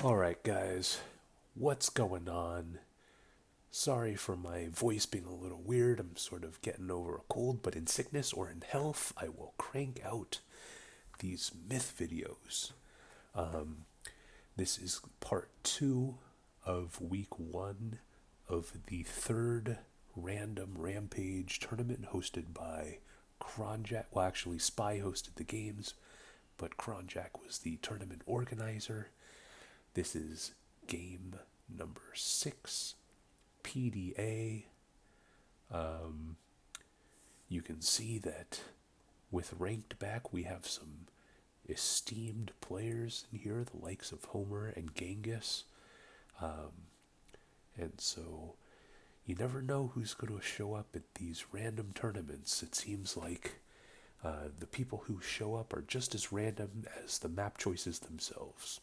Alright, guys, what's going on? Sorry for my voice being a little weird. I'm sort of getting over a cold, but in sickness or in health, I will crank out these myth videos. Um, this is part two of week one of the third random rampage tournament hosted by Kronjack. Well, actually, Spy hosted the games, but Kronjack was the tournament organizer. This is game number 6, PDA. Um, you can see that with ranked back, we have some esteemed players in here, the likes of Homer and Genghis. Um, and so you never know who's going to show up at these random tournaments. It seems like the people who show up are just as random as the map choices themselves.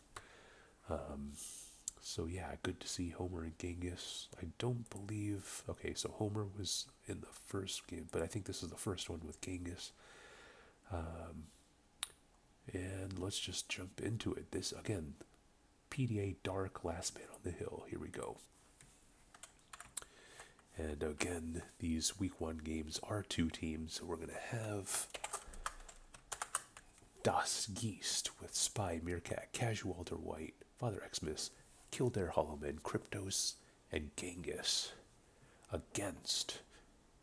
Um, So yeah, good to see Homer and Genghis. I don't believe. Okay, so Homer was in the first game, but I think this is the first one with Genghis. Um, and let's just jump into it. This again, PDA Dark Last Man on the Hill. Here we go. And again, these week one games are two teams. So we're gonna have Das Geest with Spy, Meerkat, Casualter White, Father Xmas, Kildare Hollowman, Kryptos, and Genghis against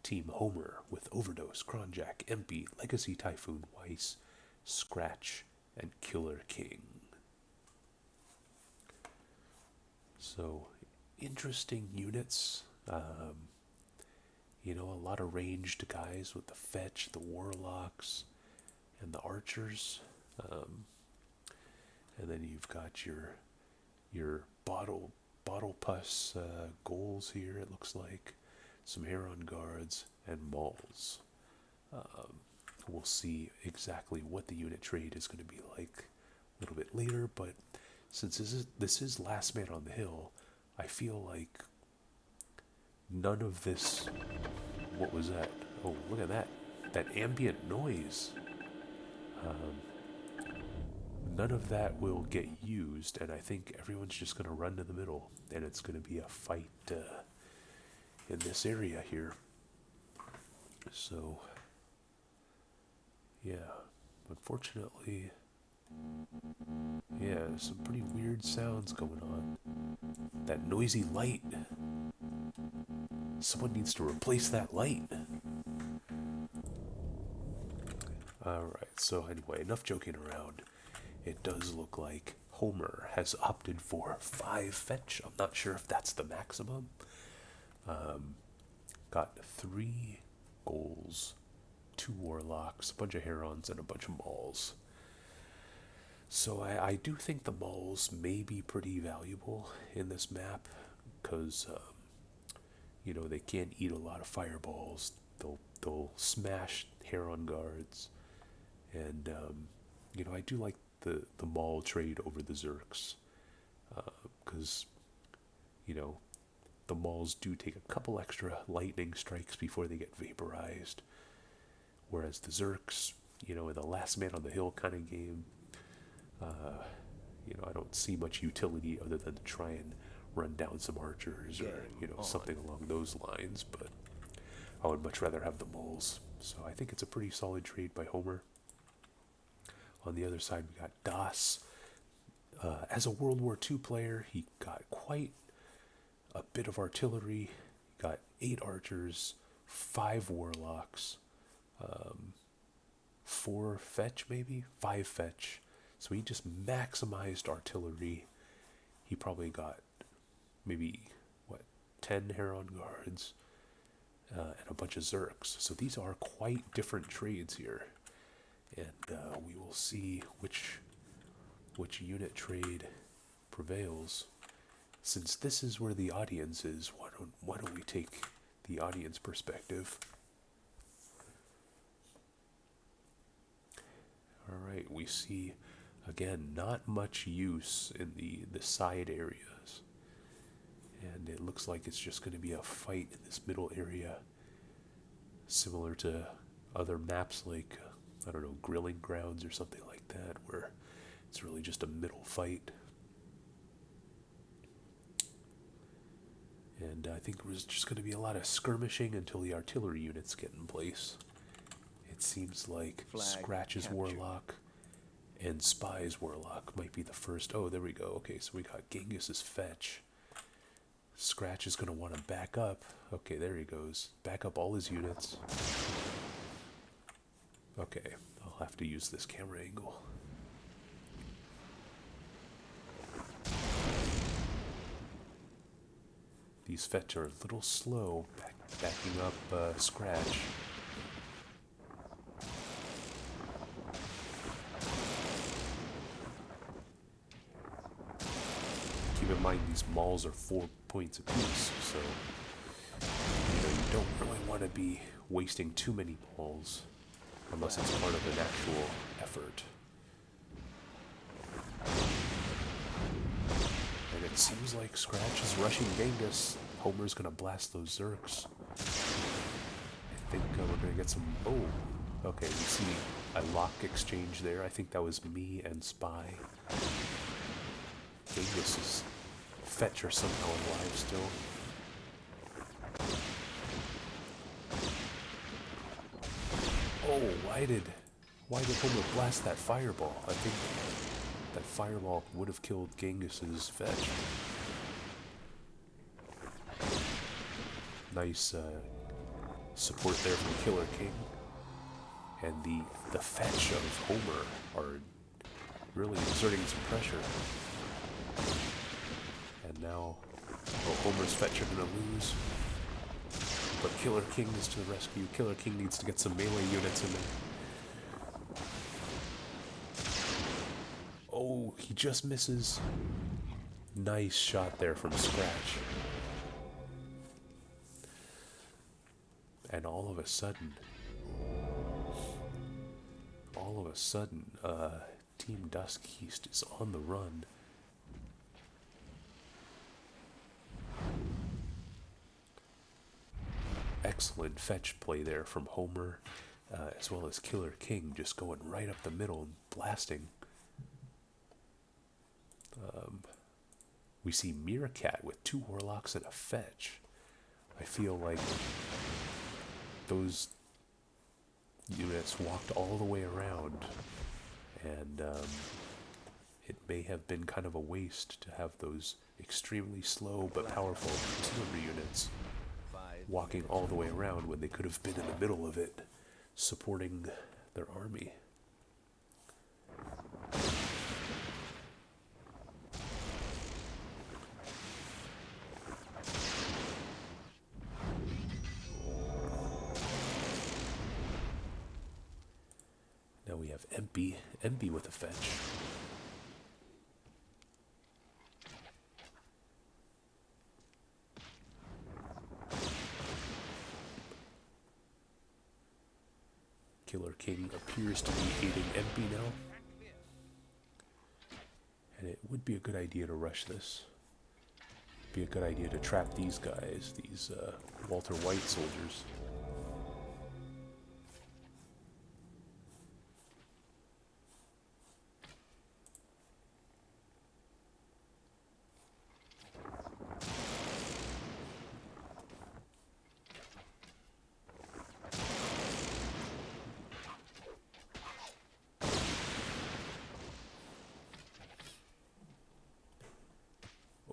Team Homer with Overdose, Kronjack, MP, Legacy Typhoon, Weiss, Scratch, and Killer King. So, interesting units. A lot of ranged guys with the Fetch, the Warlocks, and the Archers. Um, and then you've got your bottle pus goals here. It looks like some Heron guards and Mauls. Um, we'll see exactly what the unit trade is going to be like a little bit later, but since this is Last Man on the Hill, I feel like none of this. What was that? Oh, look at that! That ambient noise. Um, None of that will get used, and I think everyone's just going to run to the middle, and it's going to be a fight in this area here. So, yeah, unfortunately, yeah, some pretty weird sounds going on. That noisy light. Someone needs to replace that light. Alright, so anyway, enough joking around. It does look like Homer has opted for 5 fetch. I'm not sure if that's the maximum. Um, got 3 goals, 2 warlocks, a bunch of herons, and a bunch of mauls. So I do think the mauls may be pretty valuable in this map because they can't eat a lot of fireballs. They'll smash heron guards, and I do like the maul trade over the Zerks because you know the mauls do take a couple extra lightning strikes before they get vaporized, whereas the Zerks, in the Last Man on the Hill kind of game, uh, I don't see much utility other than to try and run down some archers or something along those lines. But I would much rather have the moles. So I think it's a pretty solid trade by Homer. On the other side, we got Das. As a World War II player, he got quite a bit of artillery. He got 8 archers, 5 warlocks, um, 4 fetch, maybe 5 fetch. So he just maximized artillery. He probably got maybe 10 Heron guards and a bunch of Zerks. So these are quite different trades here, and we will see which unit trade prevails. Since this is where the audience is, why don't we take the audience perspective? All right, we see again not much use in the side areas, and it looks like it's just going to be a fight in this middle area, similar to other maps like I don't know, Grilling Grounds or something like that, where it's really just a middle fight. And I think there's just going to be a lot of skirmishing until the artillery units get in place. It seems like Scratch's Warlock and Spy's Warlock might be the first. Oh, there we go. Okay, so we got Genghis's Fetch. Scratch is going to want to back up. Okay, there he goes. Back up all his units. Okay, I'll have to use this camera angle. These Fetch are a little slow backing up Scratch. Keep in mind these mauls are 4 points apiece, so you don't really want to be wasting too many mauls unless it's part of an actual effort. And it seems like Scratch is rushing Genghis. Homer's gonna blast those Zerks. I think we're gonna get some. Oh, okay. We see a lock exchange there. I think that was me and Spy. Genghis's Fetch are somehow alive still. Oh, why did Homer blast that fireball? I think that fireball would have killed Genghis's Fetch. Nice support there from Killer King. And the Fetch of Homer are really exerting some pressure. And now, Homer's Fetch are going to lose. But Killer King is to the rescue. Killer King needs to get some melee units in there. Oh, he just misses. Nice shot there from Scratch. And all of a sudden, Team Dusk East is on the run. Excellent Fetch play there from Homer, as well as Killer King just going right up the middle and blasting. We see Meerkat with 2 Warlocks and a Fetch. I feel like those units walked all the way around, and it may have been kind of a waste to have those extremely slow but powerful artillery units walking all the way around when they could have been in the middle of it, supporting their army. Now we have Empy with a Fetch. Killer King appears to be aiding Empy now. And it would be a good idea to rush this. Be a good idea to trap these guys, these Walter White soldiers.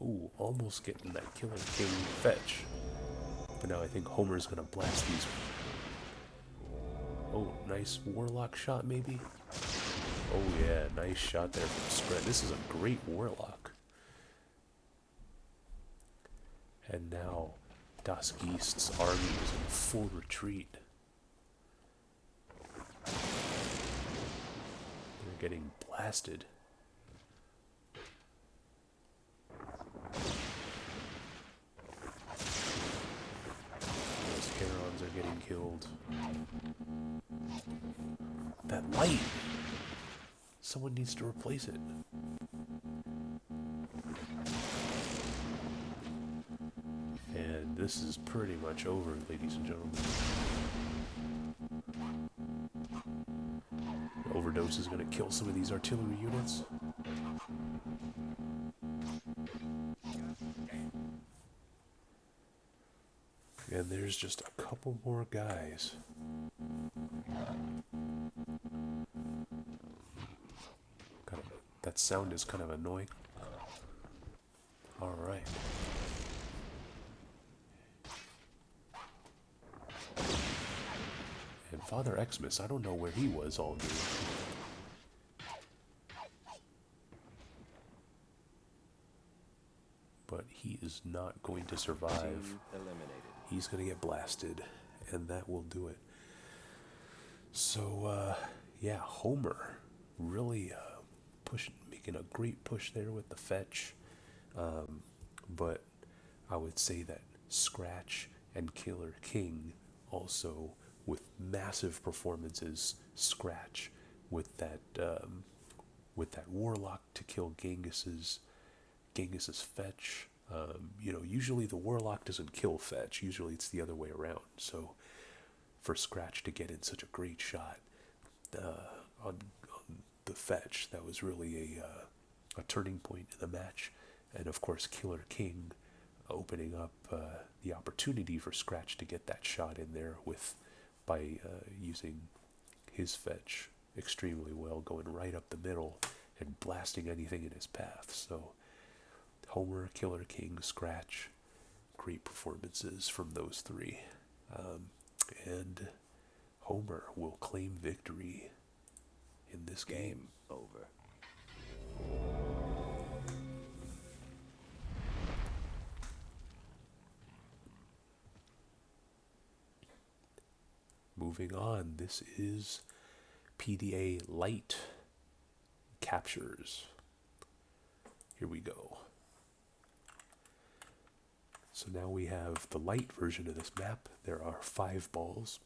Ooh, almost getting that Killer King Fetch. But now I think Homer's gonna blast these. Oh, nice Warlock shot maybe? Oh yeah, nice shot there from Spread. This is a great Warlock. And now Dusk East's army is in full retreat. They're getting blasted. Those Herons are getting killed. That light! Someone needs to replace it. And this is pretty much over, ladies and gentlemen. The overdose is going to kill some of these artillery units. And there's just a couple more guys. That sound is kind of annoying. Alright. And Father Xmas, I don't know where he was all game. But he is not going to survive. He's going to get blasted, and that will do it. So, yeah, Homer really making a great push there with the fetch. But I would say that Scratch and Killer King also with massive performances. Scratch with that Warlock to kill Genghis's fetch. Usually the Warlock doesn't kill fetch. Usually it's the other way around. So for Scratch to get in such a great shot on the fetch, that was really a turning point in the match. And of course, Killer King opening up the opportunity for Scratch to get that shot in there by using his fetch extremely well, going right up the middle and blasting anything in his path. So Homer, Killer King, Scratch, great performances from those three. And Homer will claim victory in this game. Over. Moving on, this is PDA Light Captures. Here we go. So now we have the light version of this map. There are 5 balls.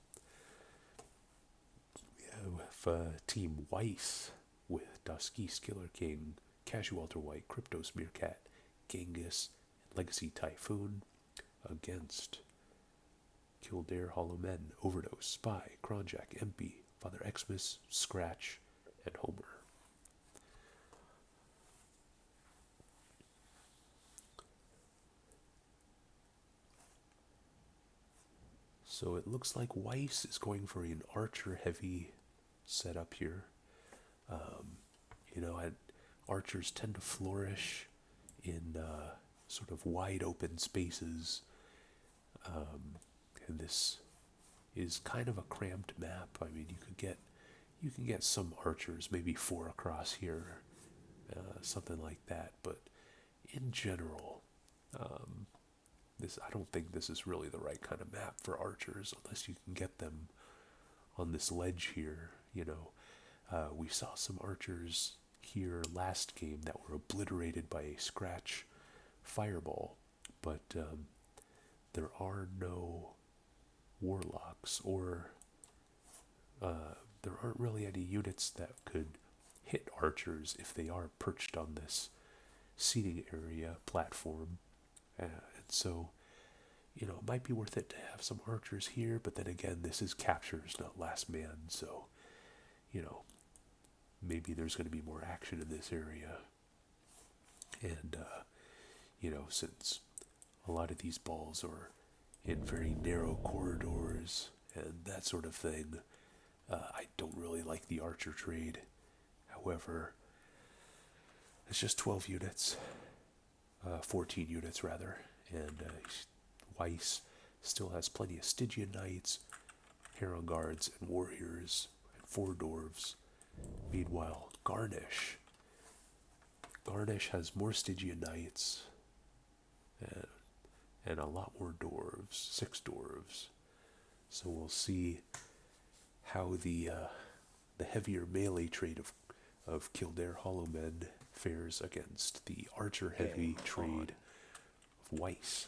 We have Team Weiss with Duskys, Killer King, Casualter White, Cryptos Meerkat, Genghis, and Legacy Typhoon against Kildare Hollow Men, Overdose, Spy, Kronjack, MP, Father Xmas, Scratch, and Homer. So it looks like Weiss is going for an archer heavy setup here. Archers tend to flourish in sort of wide open spaces. And this is kind of a cramped map. I mean, you can get some archers, maybe 4 across here, something like that. But in general, I don't think this is really the right kind of map for archers, unless you can get them on this ledge here. We saw some archers here last game that were obliterated by a Scratch fireball, but there are no warlocks, or there aren't really any units that could hit archers if they are perched on this seating area platform. And so, it might be worth it to have some archers here, but then again, this is captures, not last man, so, maybe there's going to be more action in this area. And, since a lot of these balls are in very narrow corridors and that sort of thing, I don't really like the archer trade. However, it's just 12 units, 14 units rather, and Weiss still has plenty of Stygian Knights, Heron Guards, and Warriors, and 4 Dwarves. Meanwhile, Garnish has more Stygian Knights, and a lot more Dwarves, 6 Dwarves. So we'll see how the heavier melee trade of Kildare Hollow Men fares against the archer heavy trade of Weiss.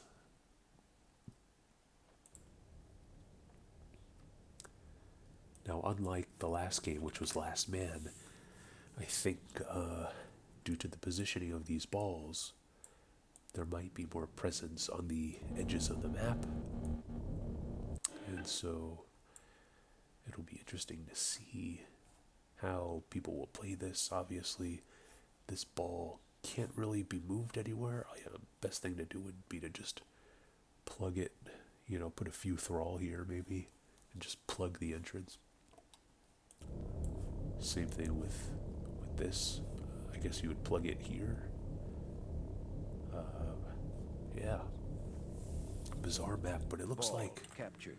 Now, unlike the last game, which was last man, I think due to the positioning of these balls, there might be more presence on the edges of the map. And so it'll be interesting to see how people will play this. Obviously, this ball can't really be moved anywhere. The best thing to do would be to just plug it, you know, put a few thrall here maybe, and just plug the entrance. Same thing with this. I guess you would plug it here. Yeah. Bizarre map, but it looks like captured.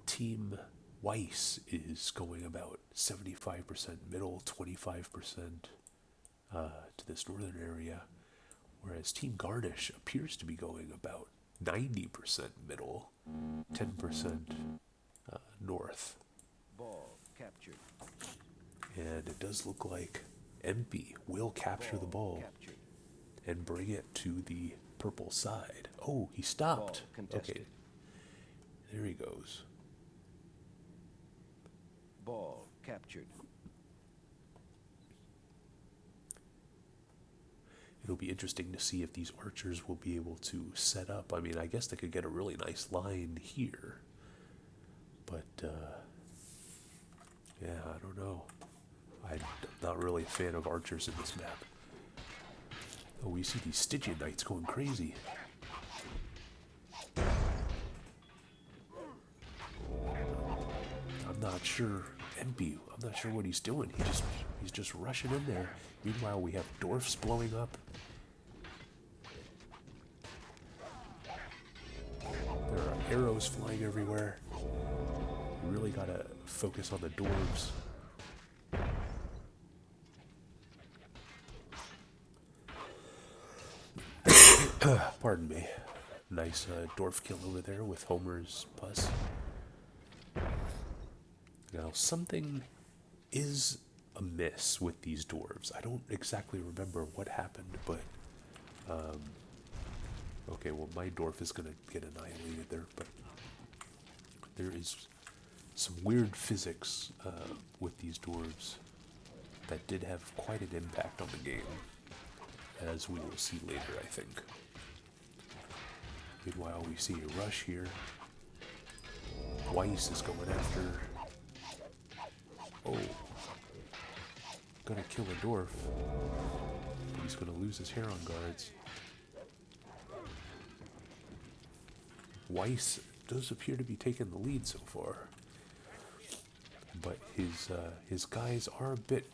Team Weiss is going about 75% middle, 25% to this northern area, whereas Team Garnish appears to be going about 90% middle, 10% north. Ball captured. And it does look like MP will capture the ball Captured. and bring it to the purple side. Oh, he stopped. Okay, there he goes. Ball captured. It'll be interesting to see if these archers will be able to set up. I mean, I guess they could get a really nice line here. But, yeah, I don't know. I'm not really a fan of archers in this map. Oh, we see these Stygian Knights going crazy. I'm not sure, MP, I'm not sure what he's doing. He's just rushing in there. Meanwhile, we have dwarfs blowing up. There are arrows flying everywhere. You really gotta focus on the dwarves. Pardon me. Nice dwarf kill over there with Homer's pus. Now, something is amiss with these dwarves. I don't exactly remember what happened, but okay, well, my dwarf is gonna get annihilated there, but there is some weird physics with these dwarves that did have quite an impact on the game, as we will see later, I think. Meanwhile, we see a rush here. Weiss is going after... Oh. Gonna kill a dwarf. But he's gonna lose his Heron guards. Weiss does appear to be taking the lead so far. But his guys are a bit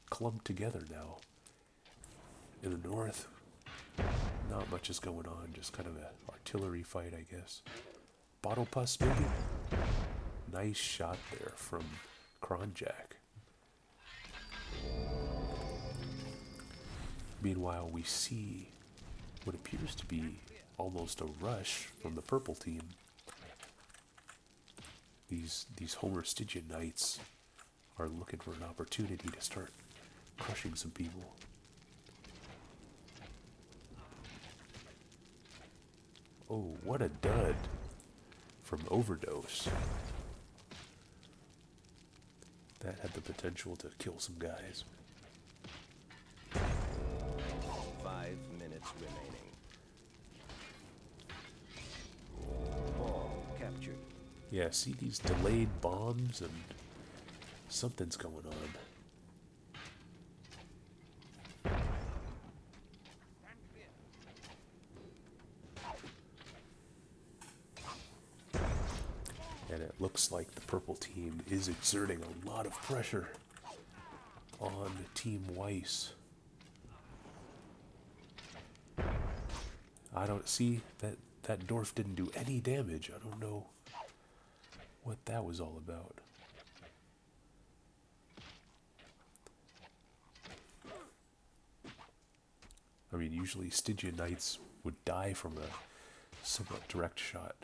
clumped together now. In the north, not much is going on, just kind of an artillery fight, I guess. Bottle pus, maybe? Nice shot there from Kronjack. Meanwhile, we see what appears to be almost a rush from the purple team. These Homer Stygian Knights are looking for an opportunity to start crushing some people. Oh, what a dud from Overdose. That had the potential to kill some guys. 5 minutes remaining. Ball captured. Yeah, see these delayed bombs and something's going on. And it looks like the purple team is exerting a lot of pressure on Team Weiss. I don't see that dwarf didn't do any damage. I don't know what that was all about. I mean, usually Stygian Knights would die from a somewhat direct shot.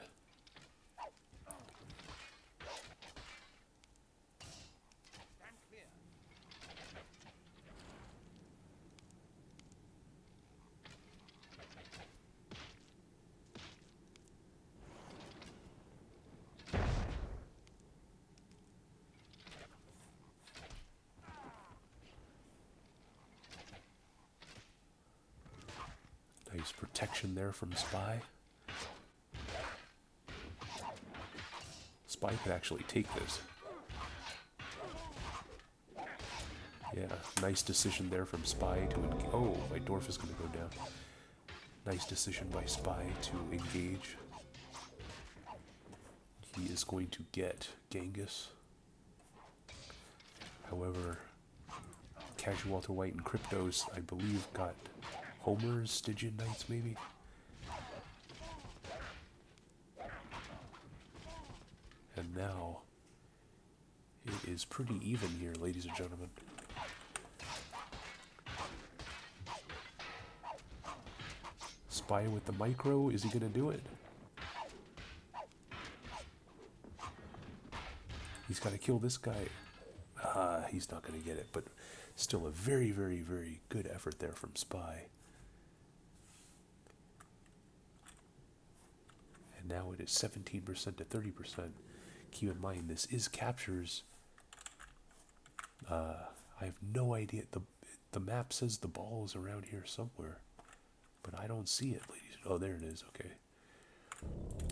Nice protection there from Spy. Spy could actually take this. Yeah, nice decision there from Spy to engage. Oh, my dwarf is going to go down. Nice decision by Spy to engage. he is going to get Genghis. However, Casual Walter White and Cryptos, I believe, got Homer's Stygian Knights, maybe? And now, it is pretty even here, ladies and gentlemen. Spy with the micro, is he going to do it? He's got to kill this guy. He's not going to get it, but still a very, very, very good effort there from Spy. And now it is 17% to 30%. Keep in mind, this is captures. I have no idea. The map says the ball is around here somewhere, but I don't see it, ladies. Oh, there it is. Okay.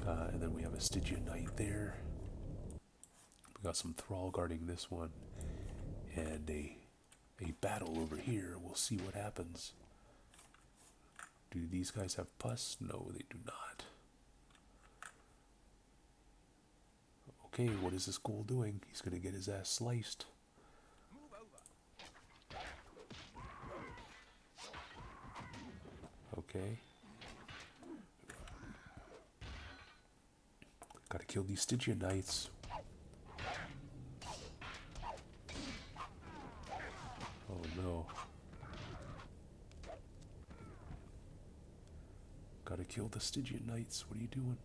And then we have a Stygian Knight there. We got some Thrall guarding this one, and a battle over here. We'll see what happens. Do these guys have pus? No, they do not. Okay, what is this ghoul doing? He's gonna get his ass sliced. Okay. Gotta kill these Stygian Knights. Oh no. Gotta kill the Stygian Knights. What are you doing?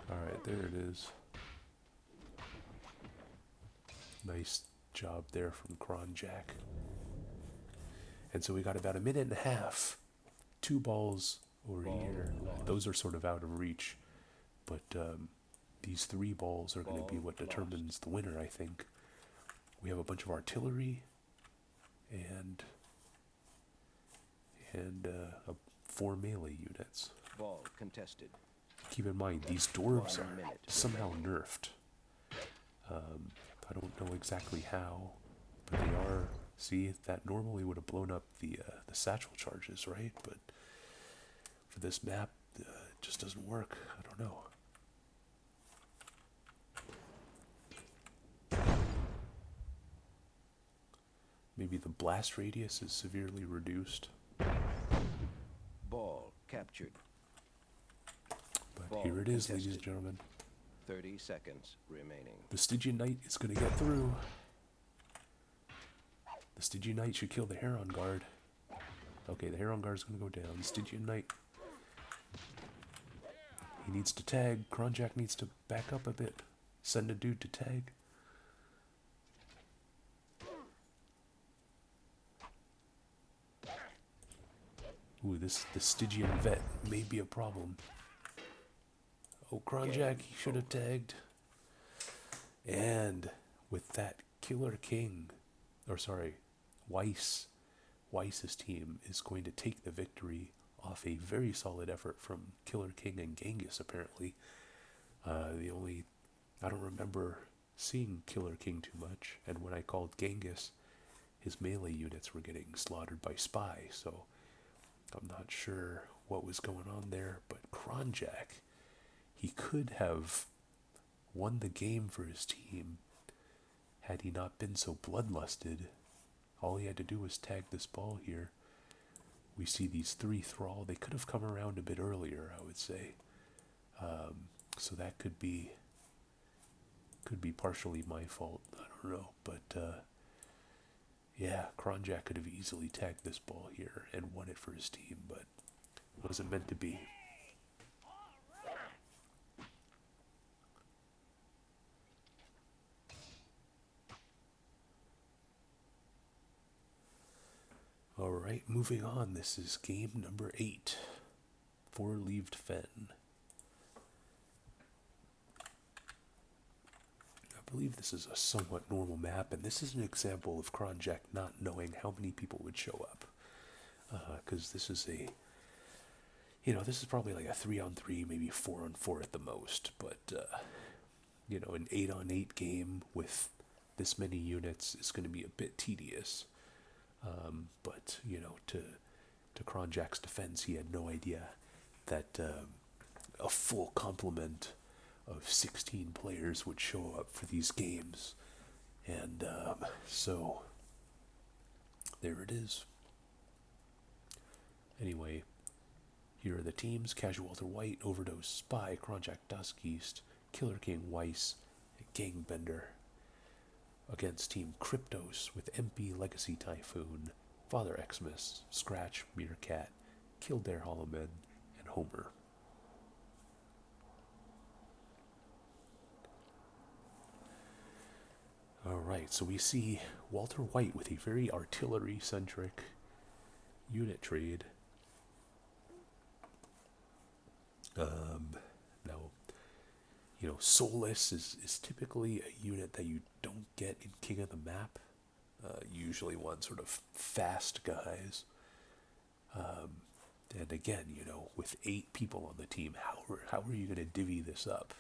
Alright, there it is. Nice job there from Kronjack. And so we got about a minute and a half. 2 balls over here. Those are sort of out of reach. But these 3 balls are going to be what determines the winner, I think. We have a bunch of artillery and 4 melee units. Ball contested. Keep in mind, these dwarves are somehow nerfed. I don't know exactly how, but they are. See, that normally would have blown up the satchel charges, right? But for this map, it just doesn't work. I don't know. Maybe the blast radius is severely reduced. Ball captured. But Ball here it is, contested. ladies and gentlemen. 30 seconds remaining. The Stygian Knight is going to get through. The Stygian Knight should kill the Heron Guard. Okay, the Heron Guard is going to go down. Stygian Knight. He needs to tag. Kronjack needs to back up a bit. Send a dude to tag. Ooh, the Stygian vet may be a problem. Oh, Kronjack, he should have tagged. And with that, Killer King, or sorry, Weiss's team is going to take the victory off a very solid effort from Killer King and Genghis, apparently. I don't remember seeing Killer King too much, and when I called Genghis, his melee units were getting slaughtered by Spy, so I'm not sure what was going on there, but Kronjack, he could have won the game for his team had he not been so bloodlusted. All he had to do was tag this ball here. We see these 3 Thrall. They could have come around a bit earlier, I would say. So that could be partially my fault. I don't know, but yeah, Kronjack could have easily tagged this ball here and won it for his team, but it wasn't meant to be. Alright, moving on. This is game number 8. 4-leaved Fen. I believe this is a somewhat normal map, and this is an example of Kronjack not knowing how many people would show up. Because this is this is probably like a 3-on-3, maybe 4-on-4 at the most, but, an 8-on-8 game with this many units is going to be a bit tedious. But, you know, to Kronjack's defense, he had no idea that a full complement of 16 players would show up for these games. And so, there it is. Anyway, here are the teams: Casualter White, Overdose Spy, Kronjack Dusk East, Killer King Weiss, Gangbender. Against Team Kryptos with MP Legacy Typhoon, Father Xmas, Scratch, Meerkat, Kildare Hollowmen, and Homer. Alright, so we see Walter White with a very artillery-centric unit trade. Now, you know, Soulless is typically a unit that you don't get in King of the Map. You usually want sort of fast guys. And again, you know, with 8 people on the team, how are you going to divvy this up?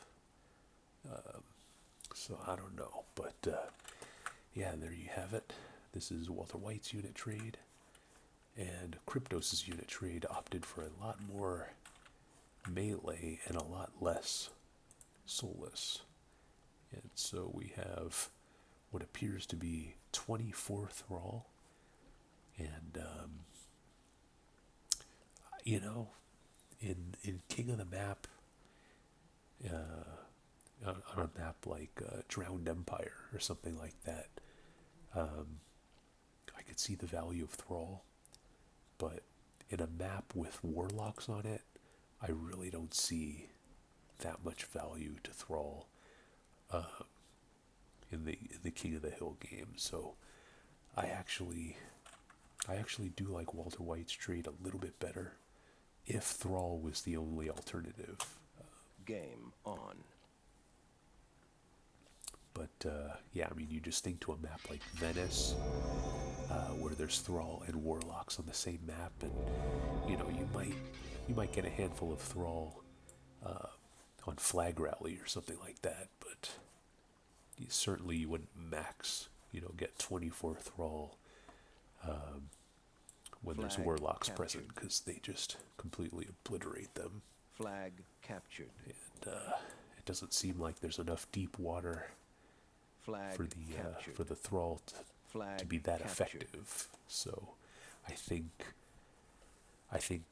So I don't know, but yeah, there you have it. This is Walter White's unit trade, and Kryptos' unit trade opted for a lot more melee and a lot less soulless. And so we have what appears to be 24 Thrall, and you know, in King of the Map, on a map like Drowned Empire or something like that, I could see the value of Thrall, but in a map with Warlocks on it, I really don't see that much value to Thrall in the King of the Hill game. So I actually do like Walter White's trade a little bit better if Thrall was the only alternative. Game on. But yeah, I mean, you just think to a map like Venice, where there's Thrall and Warlocks on the same map, and you know, you might get a handful of Thrall on Flag Rally or something like that, but certainly you wouldn't max, you know, get 24 Thrall when Flag there's Warlocks captured. present, because they just completely obliterate them. Flag captured. And it doesn't seem like there's enough deep water Flag captured. for the Thrall to be that captured. effective. So I think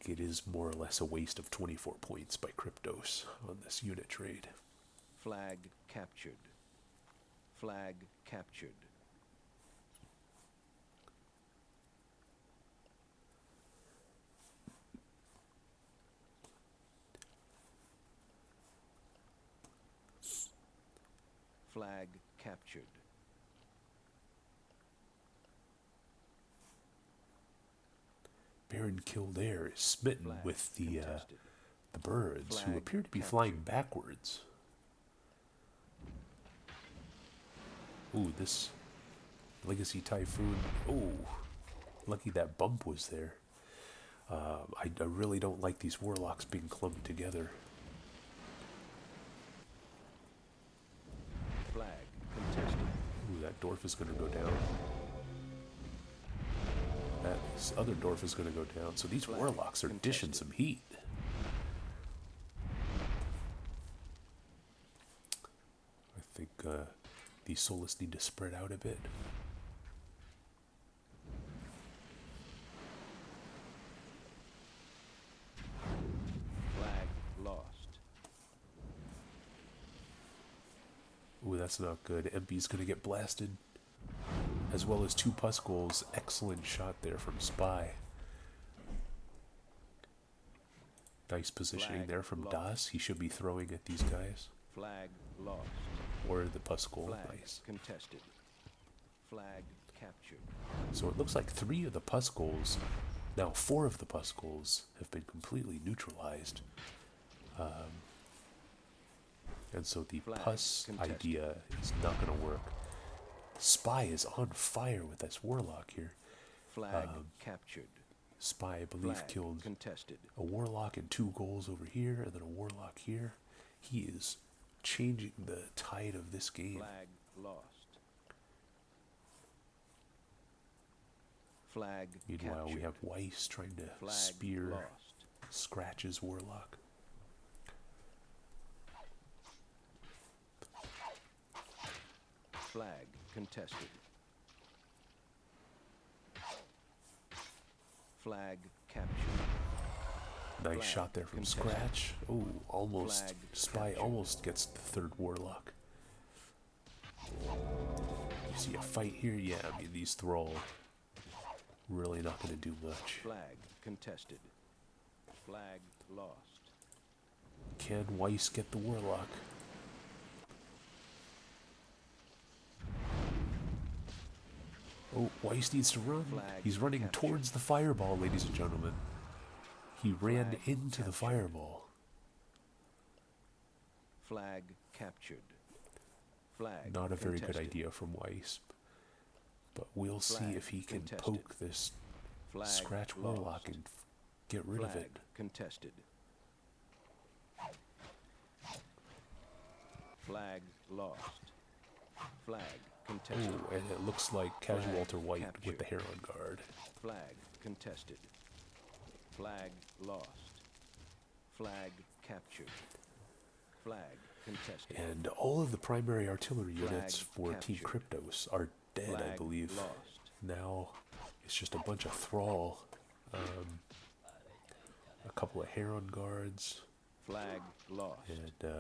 it is more or less a waste of 24 points by Kryptos on this unit trade. Flag captured. Flag captured. Flag captured. Baron Kildare is smitten Flag with the contested. birds, who Flag appear to be captured. flying backwards. Ooh, this Legacy Typhoon. Ooh, lucky that bump was there. I really don't like these Warlocks being clumped together. Flag contested. Ooh, that dwarf is going to go down. That other dwarf is going to go down. So these Flag Warlocks are dishing contested. some heat. I think these Soulless need to spread out a bit. Flag lost. Ooh, that's not good. MP's going to get blasted. As well as 2 Puskulls. Excellent shot there from Spy. Nice positioning Flag there from lost. Das. He should be throwing at these guys. Flag lost. Or the Puskull. Flag Nice. contested. Flag captured. So it looks like 3 of the Puskulls, now 4 of the Puskulls, have been completely neutralized. And so the Flag Pus contested. idea is not going to work. Spy is on fire with this Warlock here. Flag captured. Spy, I believe, Flag killed contested. a Warlock and 2 goals over here, and then a Warlock here. He is changing the tide of this game. Flag lost. Flag Meanwhile, we captured. have Weiss trying to Flag spear lost. Scratch's Warlock. Flag contested. Flag captured. Nice Flag shot there from contested. Scratch. Oh, almost. Flag Spy captured. almost gets the third Warlock. You see a fight here? Yeah, I mean, these Thrall really not going to do much. Flag contested. Flag lost. Can Weiss get the Warlock? Oh, Weiss needs to run. Flag He's running captured. towards the fireball, ladies and gentlemen. He ran Flag into the captured. fireball. Flag captured. Flag Not a very good contested. idea from Weiss. But we'll see Flag if he can contested. poke this Flag Scratch lost. Warlock and get rid of Flag it. contested. Flag lost. Flag contested. Oh, and it looks like Casualter White captured. with the hair on guard. Flag contested. Flag lost. Flag captured. Flag contested. And all of the primary artillery Flag units for Team captured. Kryptos are dead, I Flag believe. lost. Now it's just a bunch of Thrall. A couple of Heron guards. Flag lost. And,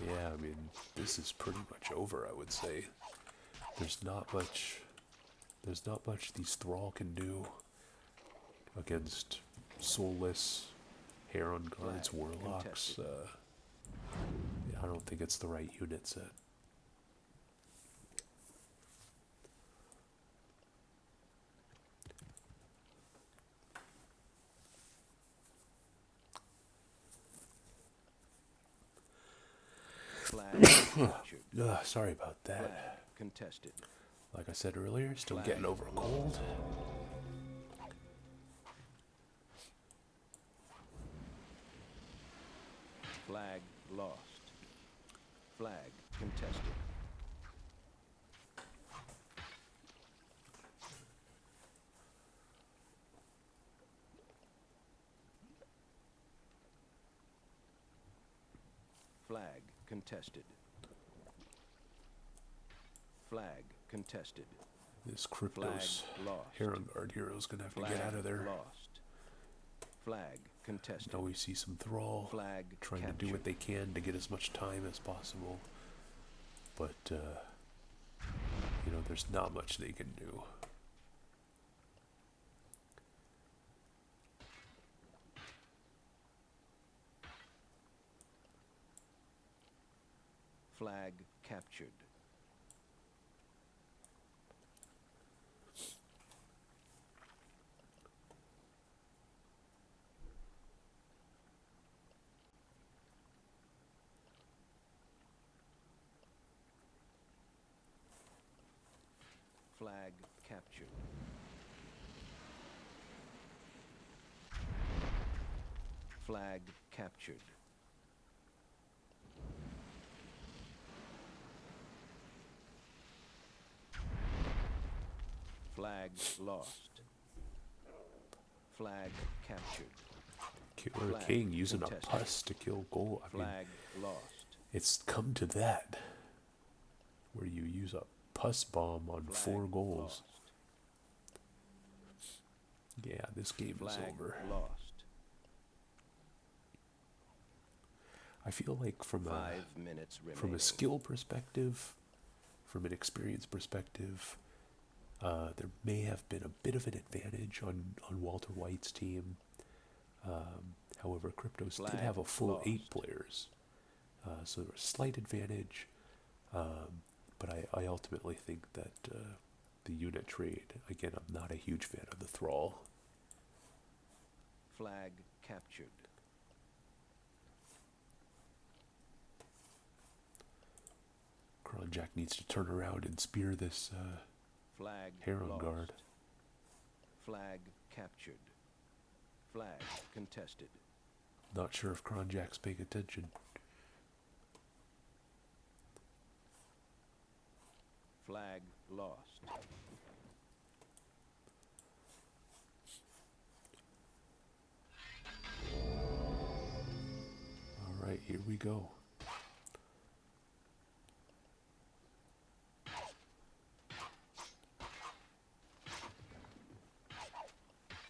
yeah, I mean, this is pretty much over, I would say. There's not much these Thrall can do against soulless Heron guards, Flag Warlocks. contested. Yeah, I don't think it's the right unit set. Flag captured. Sorry about that. Flag contested. Like I said earlier, still Flag getting over a cold. Flag lost. Flag contested. Flag contested. Flag contested. This Flag Kryptos lost. Heron Guard hero's gonna have to Flag get out of there. lost. Flag contested. Now we see some Thrall Flag trying to do captured. what they can to get as much time as possible. But, you know, there's not much they can do. Flag captured. Flag captured. Flag captured. Flag lost. Flag captured. Killer Flag King using contested. a pus to kill gold. I mean, Flag lost. it's come to that, where you use a pus bomb on Flag 4 goals. lost. Yeah, this game is Flag over. lost. I feel like from 5 minutes remaining. a skill perspective, from an experience perspective, there may have been a bit of an advantage on Walter White's team. However, Kryptos did Flag have a full lost. 8 players, so there was a slight advantage. But I ultimately think that the unit trade, again, I'm not a huge fan of the Thrall. Flag captured. Kronjack needs to turn around and spear this Flag Heron lost. guard. Flag captured. Flag contested. Not sure if Kronjack's paying attention. Flag lost. right, here we go.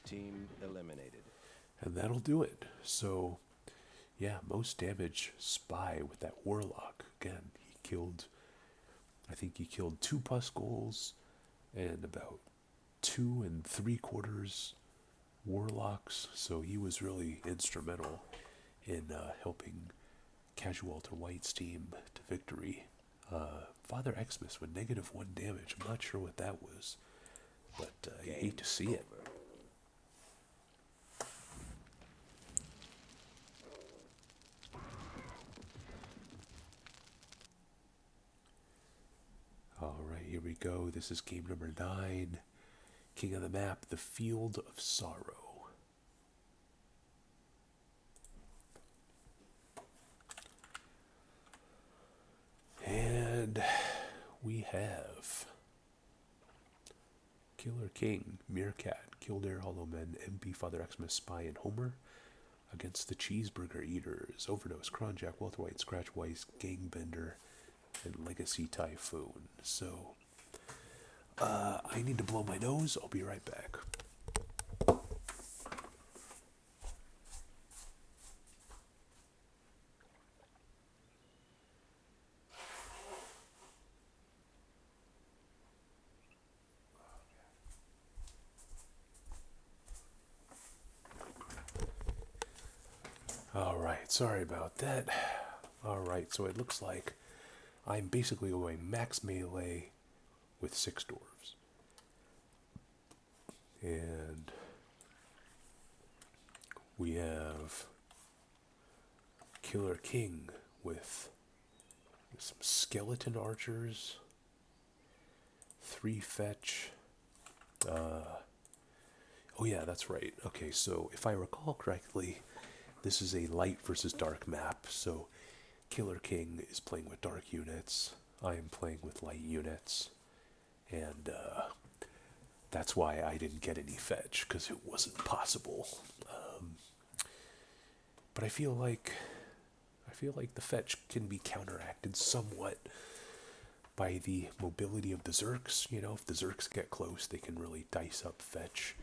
Team eliminated. And that'll do it. So, yeah, most damage Spy with that Warlock. Again, I think he killed 2 pus goals and about 2 3/4 Warlocks. So he was really instrumental in helping Casualter White's team to victory. Father Xmas with -1 damage. I'm not sure what that was, but you hate to see it. Alright, here we go. This is game number 9. King of the map, the Field of Sorrow. And we have Killer King, Meerkat, Kildare, Hollowmen, MP, Father Xmas, Spy, and Homer against the Cheeseburger Eaters, Overdose, Kronjack, Welterwhite, Scratch Weiss, Gangbender, and Legacy Typhoon. So, I need to blow my nose. I'll be right back. Alright, sorry about that. Alright, so it looks like I'm basically going max melee with 6 dwarves. And we have Killer King with some skeleton archers, 3 fetch. Oh yeah, that's right. Okay, so if I recall correctly, this is a light versus dark map. So Killer King is playing with dark units. I am playing with light units. And that's why I didn't get any fetch, because it wasn't possible. But I feel like the fetch can be counteracted somewhat by the mobility of the Zerks. You know, if the Zerks get close, they can really dice up fetch.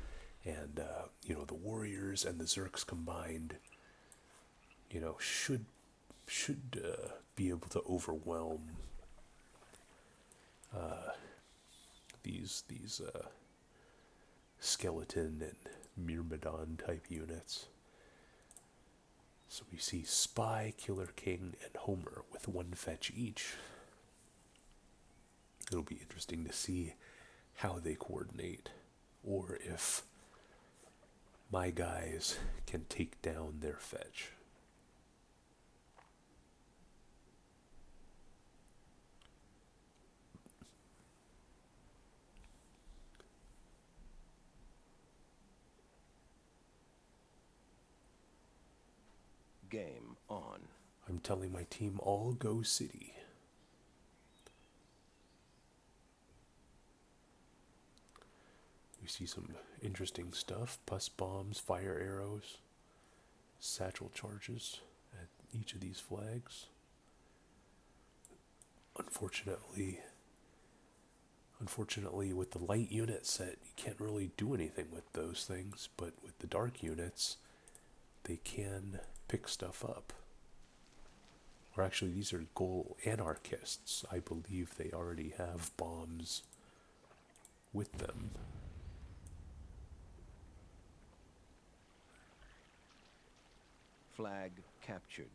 And, the warriors and the Zerks combined, should be able to overwhelm these skeleton and Myrmidon type units. So we see Spy, Killer King, and Homer with 1 fetch each. It'll be interesting to see how they coordinate, or if my guys can take down their fetch. Game on. I'm telling my team all go city. We see some interesting stuff. Pus bombs, fire arrows, satchel charges at each of these flags. Unfortunately, with the light unit set, you can't really do anything with those things, but with the dark units, they can pick stuff up. Or actually, these are Ghoul Anarchists. I believe they already have bombs with them. Flag captured.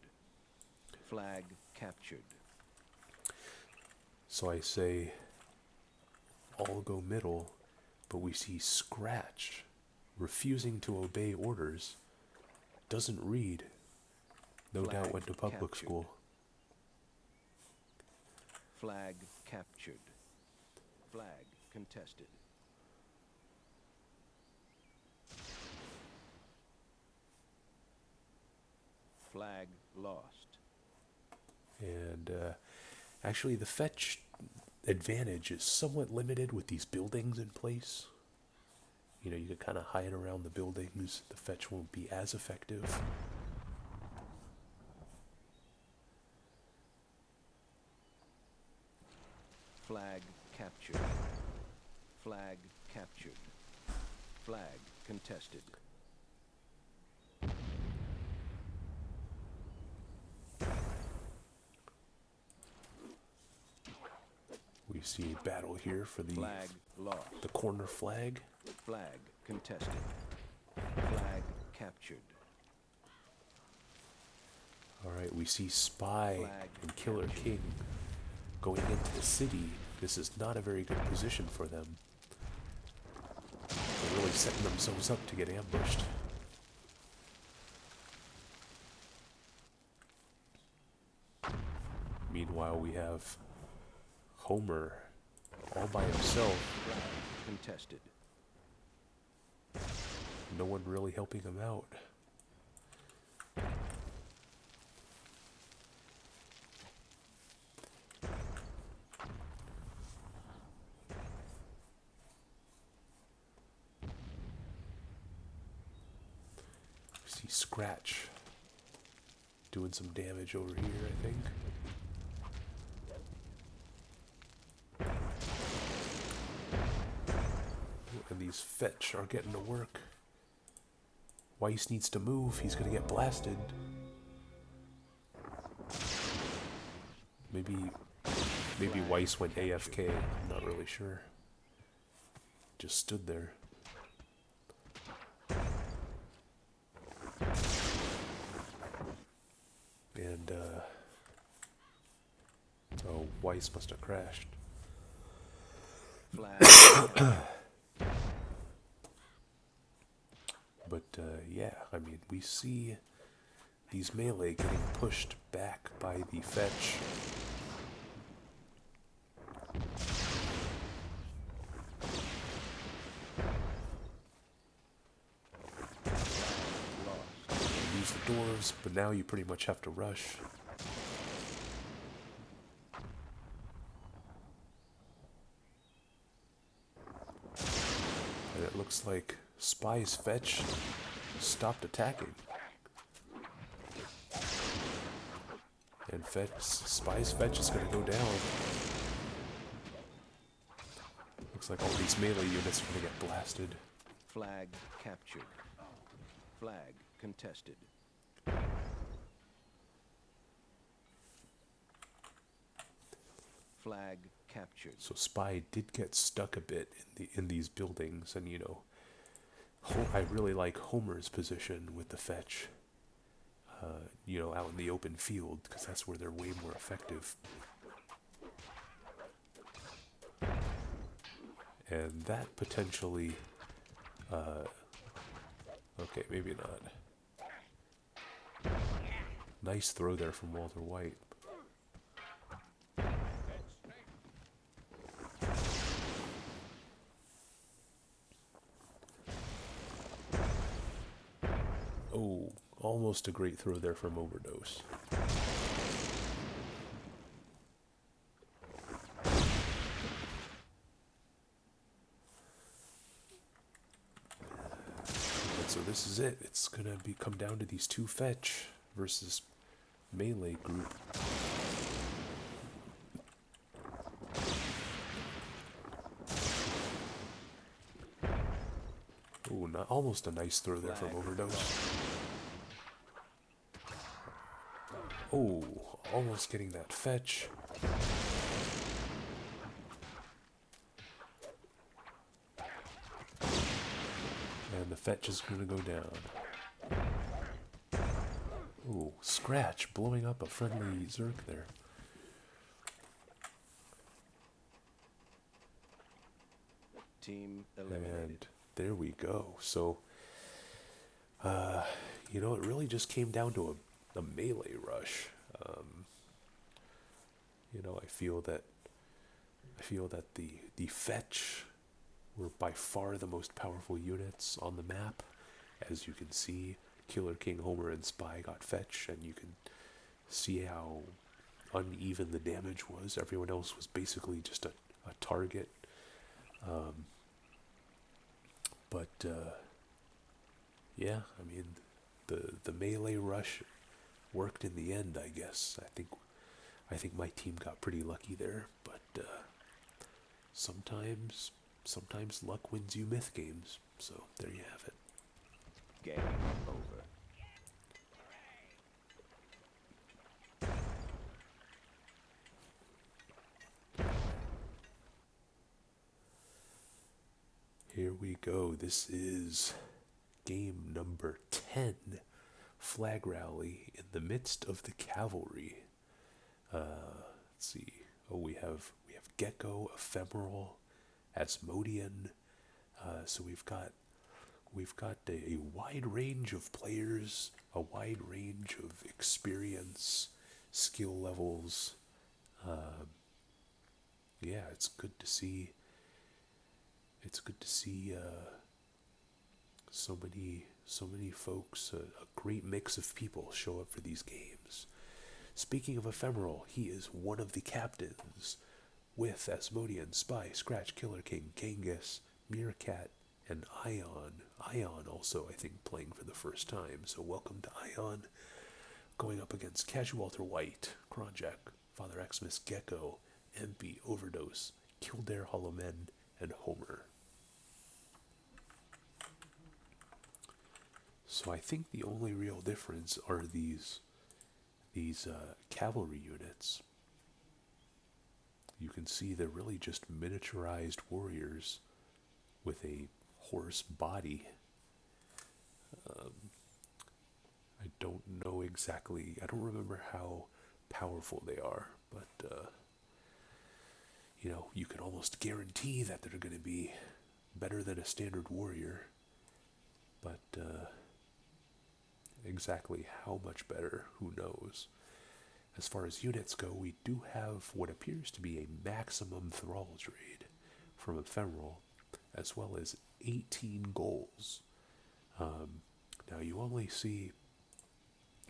Flag captured. So I say, all go middle, but we see Scratch refusing to obey orders. Doesn't read. No Flag doubt went to public captured. school. Flag captured. Flag contested. Flag lost. And actually the fetch advantage is somewhat limited with these buildings in place. You can kind of hide around the buildings. The fetch won't be as effective. Flag captured. Flag captured. Flag contested. We see a battle here for the Flag lost. corner flag. Flag contested. Flag captured. All right, we see Spy Flag and Killer captured. King going into the city. This is not a very good position for them. They're really setting themselves up to get ambushed. Meanwhile, we have Homer all by himself. Flag contested. No one really helping him out. See Scratch doing some damage over here, I think. And these Fetch are getting to work. Weiss needs to move. He's gonna get blasted. Maybe Weiss went AFK. I'm not really sure. Just stood there. And oh, Weiss must have crashed. Flag captured. But yeah, I mean, we see these melee getting pushed back by the Fetch. Lost. Use the doors, but now you pretty much have to rush. And it looks like Spy's Fetch stopped attacking. And Spy's Fetch is going to go down. Looks like all these melee units are going to get blasted. Flag captured. Flag contested. Flag captured. So Spy did get stuck a bit in these buildings, and you know, I really like Homer's position with the Fetch. You know, out in the open field, because that's where they're way more effective. And that potentially, okay, maybe not. Nice throw there from Walter White. Oh, almost a great throw there from Overdose. And so this is it. It's gonna come down to these two Fetch versus melee group. Oh, almost a nice throw there from Overdose. Oh, almost getting that Fetch. And the Fetch is going to go down. Oh, Scratch blowing up a friendly Zerk there. Team eliminated. And there we go. So, you know, it really just came down to a melee rush. You know, I feel that the Fetch were by far the most powerful units on the map. As you can see, Killer King, Homer, and Spy got Fetch, and you can see how uneven the damage was. Everyone else was basically just a target. But yeah, I mean, the melee rush worked in the end, I guess. I think my team got pretty lucky there, but sometimes luck wins you myth games. So there you have it. Game over. Here we go. This is game number 10, Flag Rally in the midst of the Cavalry. Let's see. Oh, we have Gecko, Ephemeral, Asmodean. So we've got a wide range of players, a wide range of experience, skill levels. Yeah, it's good to see. It's good to see so many folks, a great mix of people show up for these games. Speaking of Ephemeral, he is one of the captains with Asmodean, Spy, Scratch, Killer King, Genghis, Meerkat, and Ion. Ion also, I think, playing for the first time, so welcome to Ion. Going up against Casualter White, Kronjack, Father Xmas, Gecko, MP, Overdose, Kildare Hollowmen, and Homer. So I think the only real difference are these cavalry units. You can see they're really just miniaturized warriors with a horse body. I don't know exactly, I don't remember how powerful they are, but you can almost guarantee that they're going to be better than a standard warrior, but exactly how much better, who knows. As far as units go, we do have what appears to be a maximum thrall trade from Ephemeral, as well as 18 goals. Now you only see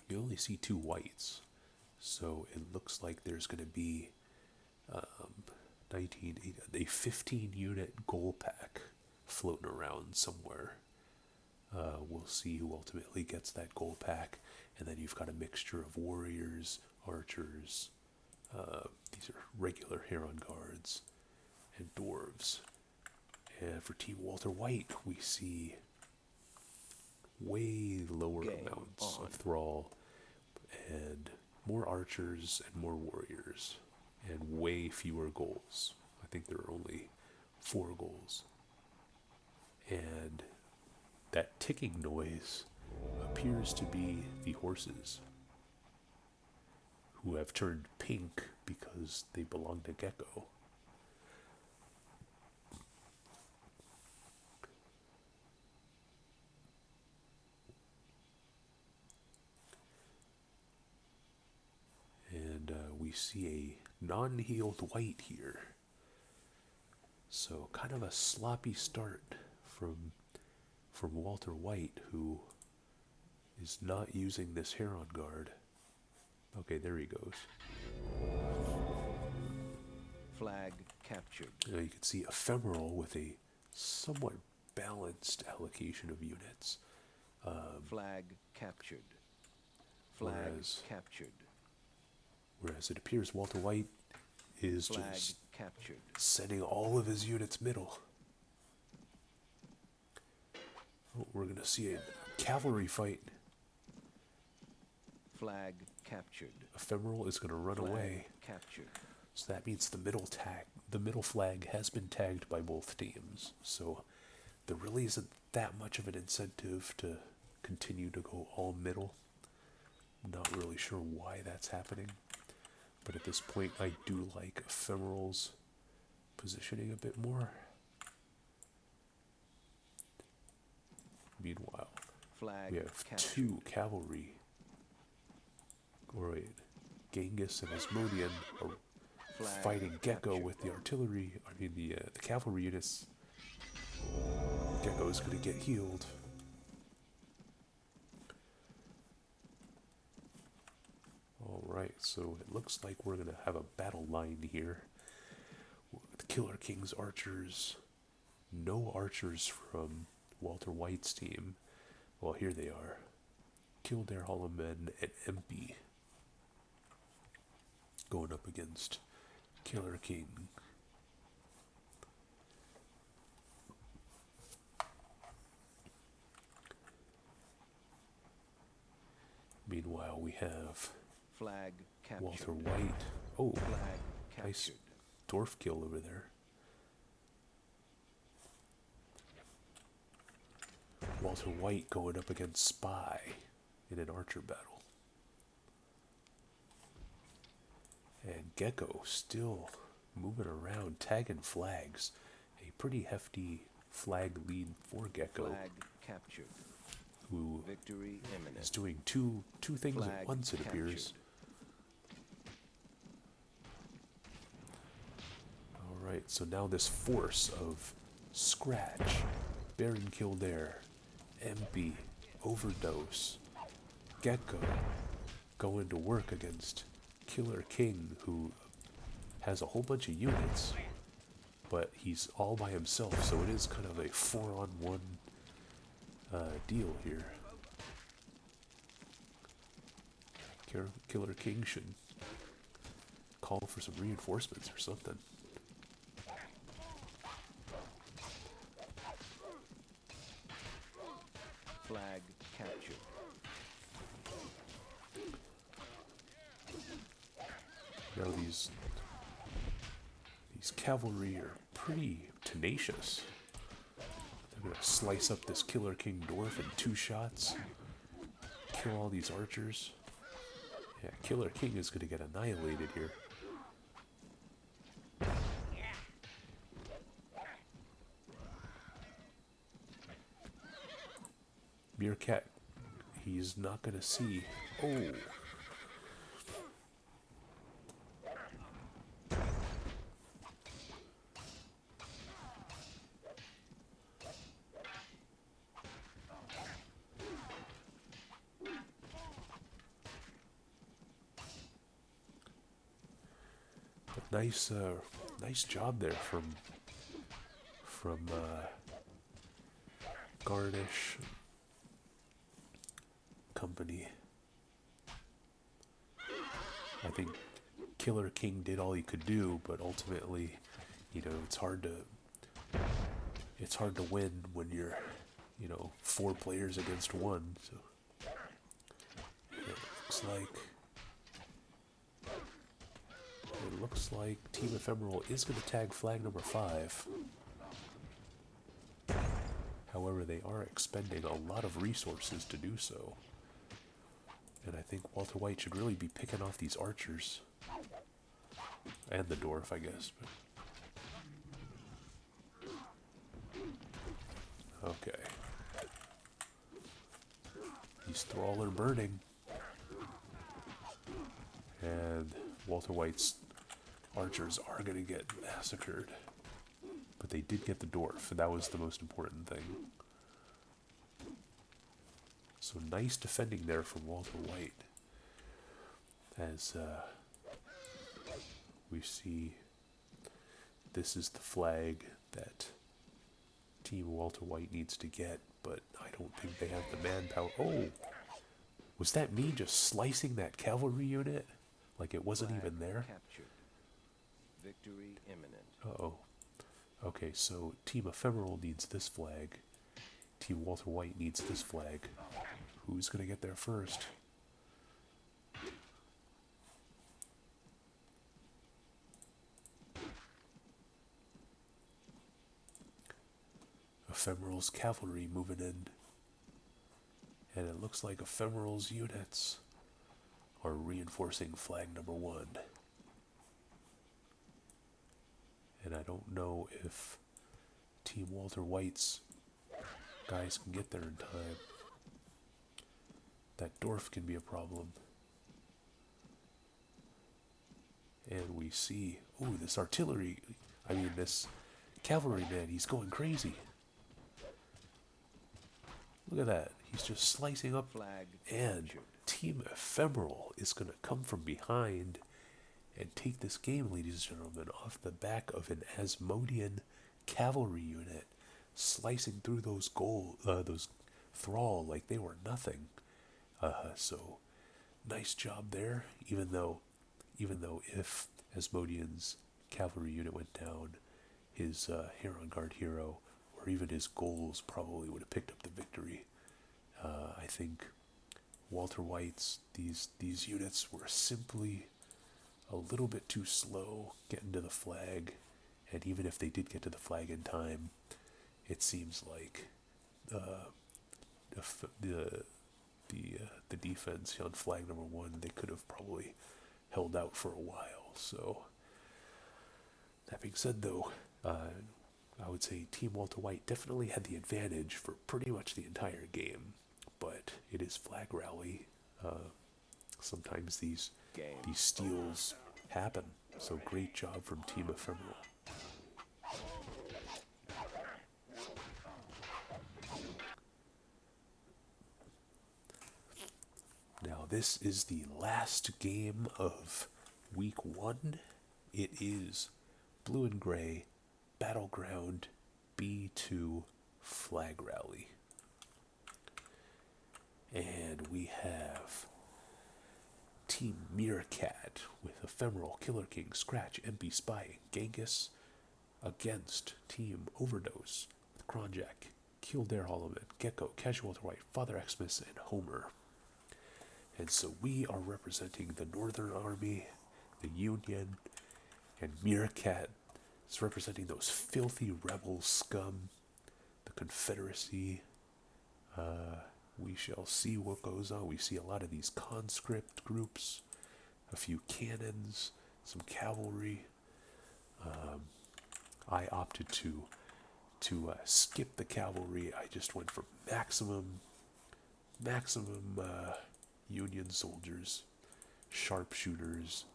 2 whites, so it looks like there's going to be a 15 unit goal pack floating around somewhere. We'll see who ultimately gets that goal pack, and then you've got a mixture of warriors, archers, these are regular Heron guards, and dwarves. And for Team Walter White, we see way lower amounts of thrall, and more archers and more warriors, and way fewer goals. I think there are only 4 goals. And that ticking noise appears to be the horses, who have turned pink because they belong to Gecko. And we see a non-healed white here. So kind of a sloppy start from Walter White, who is not using this Heron guard. Okay, there he goes. Flag captured. You can see Ephemeral with a somewhat balanced allocation of units. Flag captured. Flag captured. Whereas it appears Walter White is Flag just captured. sending all of his units middle. Oh, we're going to see a cavalry fight. Flag captured. Ephemeral is going to run away. Captured. So that means the middle flag has been tagged by both teams. So there really isn't that much of an incentive to continue to go all middle. I'm not really sure why that's happening. But at this point, I do like Ephemeral's positioning a bit more. Meanwhile, we have captured. 2 cavalry. Alright, Genghis and Asmodean are fighting Gecko with the artillery, the cavalry units. Gecko is going to get healed. Alright, so it looks like we're going to have a battle line here. The Killer King's archers. No archers from Walter White's team. Well, here they are. Kildare Hollowmen and MP. Going up against Killer King. have Flag captured. Walter White. Oh, Flag nice captured. dwarf kill over there. Walter White going up against Spy in an archer battle. And Gecko still moving around, tagging flags. A pretty hefty flag lead for Gecko. Flag captured. Who Victory imminent. is doing two things Flag at once, it appears. Alright, so now this force of Scratch, Baron Kildare, MP, Overdose, Gecko, going to work against Killer King, who has a whole bunch of units, but he's all by himself, so it is kind of a 4-on-1 deal here. Killer King should call for some reinforcements or something. Flag captured. Now these cavalry are pretty tenacious. They're gonna slice up this Killer King dwarf in 2 shots. Kill all these archers. Yeah, Killer King is gonna get annihilated here. Meerkat, he's not gonna see. Oh. But nice job there from Garnish Company. I think Killer King did all he could do, but ultimately, you know, it's hard to win when you're, 4 players against 1. So it looks like Team Ephemeral is going to tag flag number 5. However, they are expending a lot of resources to do so. And I think Walter White should really be picking off these archers. And the dwarf, I guess. But okay. These thrall are burning. And Walter White's archers are going to get massacred. But they did get the dwarf, and that was the most important thing. So nice defending there from Walter White. As we see, this is the flag that Team Walter White needs to get, but I don't think they have the manpower. Oh! Was that me just slicing that cavalry unit? Like it wasn't even there? Captured. Victory imminent. Uh-oh. Okay, so Team Ephemeral needs this flag. Team Walter White needs this flag. Who's going to get there first? Ephemeral's cavalry moving in. And it looks like Ephemeral's units are reinforcing flag number 1. And I don't know if Team Walter White's guys can get there in time. That dwarf can be a problem. And we see, ooh, this this cavalry man, he's going crazy. Look at that. He's just slicing up. Flag And captured. Team Ephemeral is going to come from behind and take this game, ladies and gentlemen, off the back of an Asmodean cavalry unit, slicing through those thrall like they were nothing. So nice job there. Even though if Asmodean's cavalry unit went down, his Heron Guard hero or even his goals probably would have picked up the victory. I think Walter White's, these units were simply a little bit too slow getting to the flag, and even if they did get to the flag in time, it seems like the the defense on flag number 1, they could have probably held out for a while. So that being said, though, I would say Team Walter White definitely had the advantage for pretty much the entire game, but it is flag rally. Sometimes these steals happen. So great job from Team Ephemeral. Now this is the last game of week 1. It is Blue and Gray Battleground B2 Flag Rally. And we have Team Meerkat with Ephemeral, Killer King, Scratch, MP Spy, and Genghis against Team Overdose with Kronjack, Kildare Holloman, Gecko, Casual to White, Father Xmas, and Homer. And so we are representing the Northern Army, the Union, and Meerkat is representing those filthy rebel scum, the Confederacy. We shall see what goes on. We see a lot of these conscript groups, a few cannons, some cavalry. I opted to skip the cavalry. I just went for maximum Union soldiers, sharpshooters,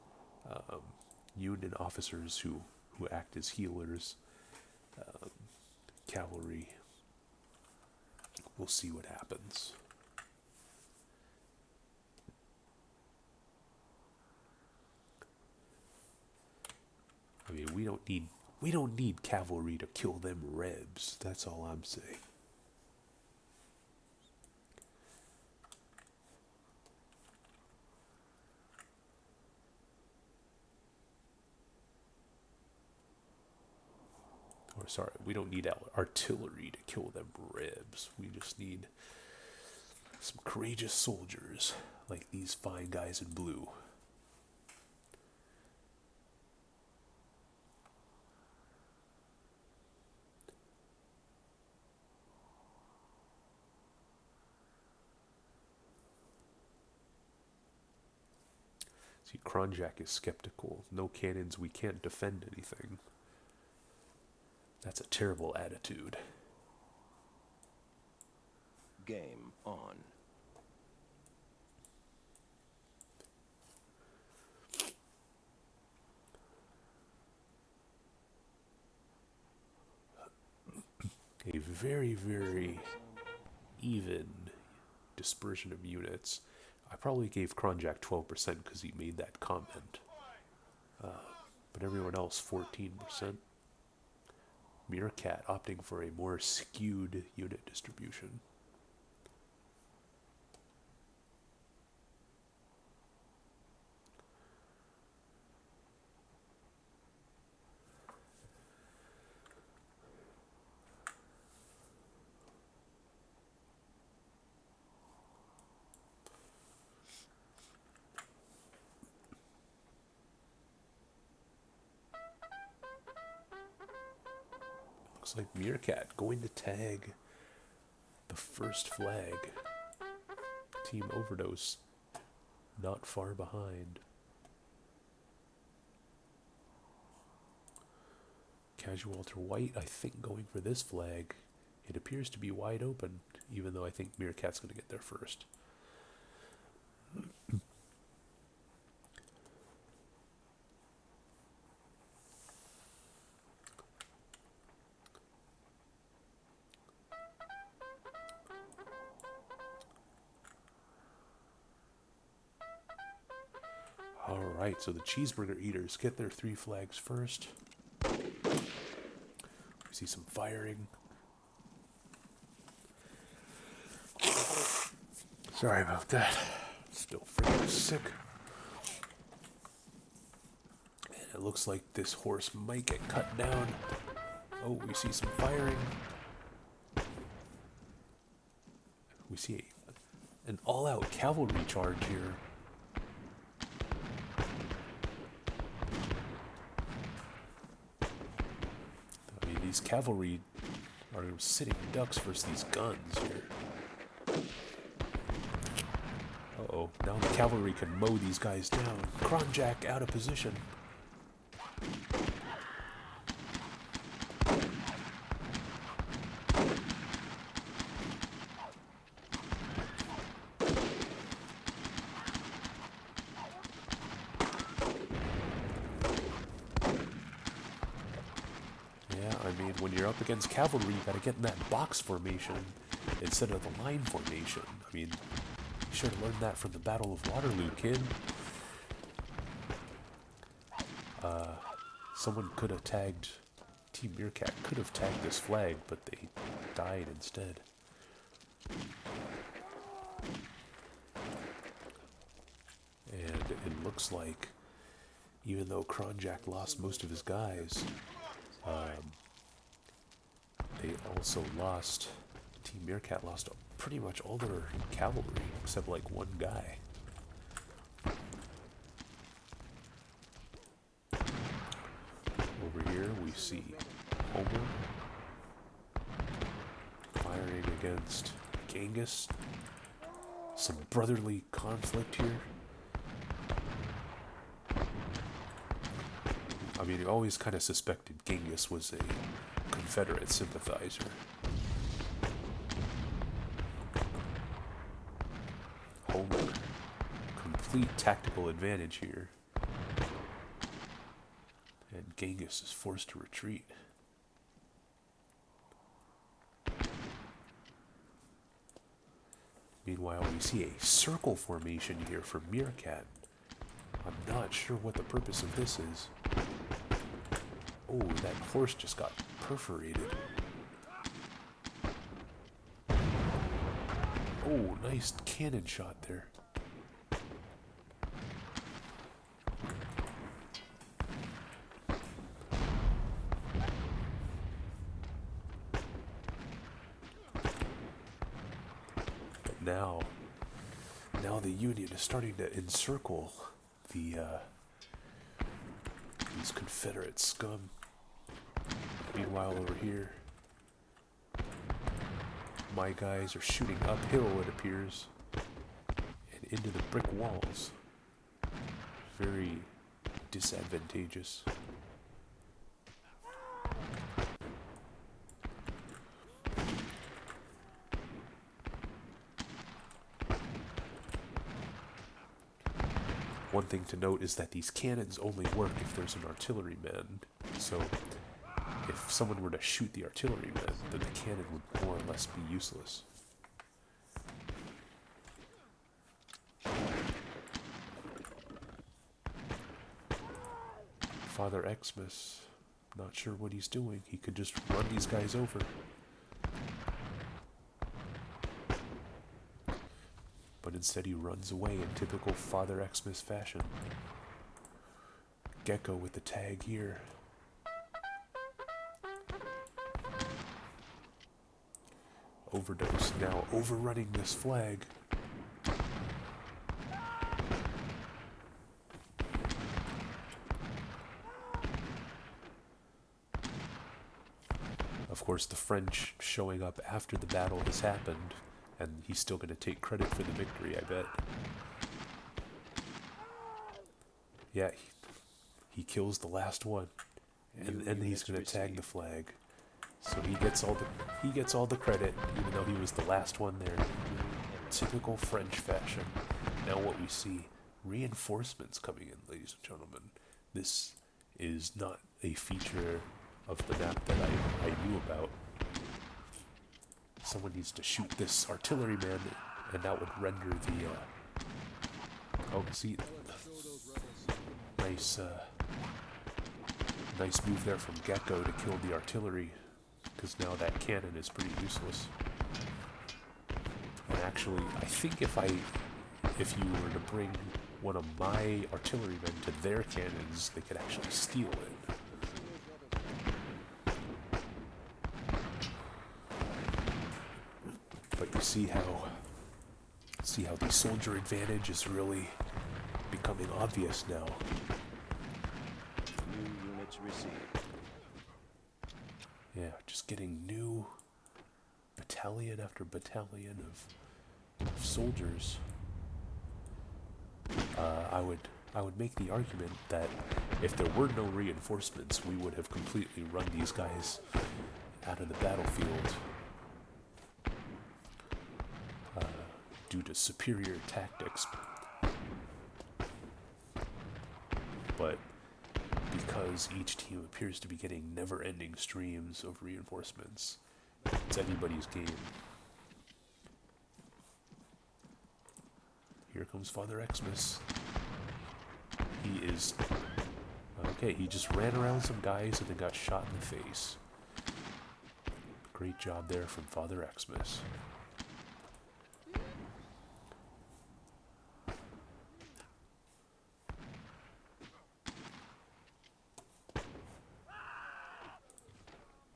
Union officers who act as healers, cavalry. We'll see what happens. I mean, we don't need cavalry to kill them rebs. That's all I'm saying. Or sorry, we don't need artillery to kill them rebs. We just need some courageous soldiers like these fine guys in blue. See, Kronjack is skeptical. No cannons, we can't defend anything. That's a terrible attitude. Game on. A very, very even dispersion of units. I probably gave Kronjack 12% because he made that comment. But everyone else 14%. Meerkat opting for a more skewed unit distribution. Looks like Meerkat going to tag the first flag. Team Overdose not far behind. Casual to White, I think, going for this flag. It appears to be wide open, even though I think Meerkat's going to get there first. Alright, so the cheeseburger eaters get their 3 flags first. We see some firing. Sorry about that. Still freaking sick. And it looks like this horse might get cut down. Oh, we see some firing. We see an all-out cavalry charge here. I mean, these cavalry are sitting ducks versus these guns here. Uh-oh, now the cavalry can mow these guys down. Kronjack out of position. When you're up against cavalry, you gotta get in that box formation instead of the line formation. I mean, you should have learned that from the Battle of Waterloo, kid. Someone could have tagged, Team Meerkat could have tagged this flag, but they died instead. And it looks like, even though Kronjack lost most of his guys, they also lost, Team Meerkat lost pretty much all their cavalry, except like one guy. Over here we see Homer firing against Genghis. Some brotherly conflict here. I mean, I always kind of suspected Genghis was a Confederate sympathizer. Homer, complete tactical advantage here. And Genghis is forced to retreat. Meanwhile, we see a circle formation here for Meerkat. I'm not sure what the purpose of this is. Oh, that horse just got perforated. Oh, nice cannon shot there. But now the Union is starting to encircle the these Confederate scum. Meanwhile, over here, my guys are shooting uphill, it appears, and into the brick walls. Very disadvantageous. One thing to note is that these cannons only work if there's an artilleryman. So if someone were to shoot the artilleryman, then the cannon would more or less be useless. Father Xmas, not sure what he's doing. He could just run these guys over. But instead he runs away in typical Father Xmas fashion. Gecko with the tag here. Overdose now overrunning this flag. Of course, the French showing up after the battle has happened, and he's still going to take credit for the victory, I bet. Yeah, he kills the last one, and he's going to tag the flag. So he gets all the credit, even though he was the last one there. Typical French fashion. Now what we see, reinforcements coming in, ladies and gentlemen. This is not a feature of the map that I knew about. Someone needs to shoot this artilleryman, and that would render the, oh, see, nice move there from Gecko to kill the artillery, because now that cannon is pretty useless. And actually, I think if you were to bring one of my artillerymen to their cannons, they could actually steal it. But you see how See how the soldier advantage is really becoming obvious now. New units received. Yeah, just getting new battalion after battalion of soldiers. I would make the argument that if there were no reinforcements, we would have completely run these guys out of the battlefield due to superior tactics. But because each team appears to be getting never-ending streams of reinforcements, it's anybody's game. Here comes Father Xmas. He is... Okay, he just ran around some guys and then got shot in the face. Great job there from Father Xmas.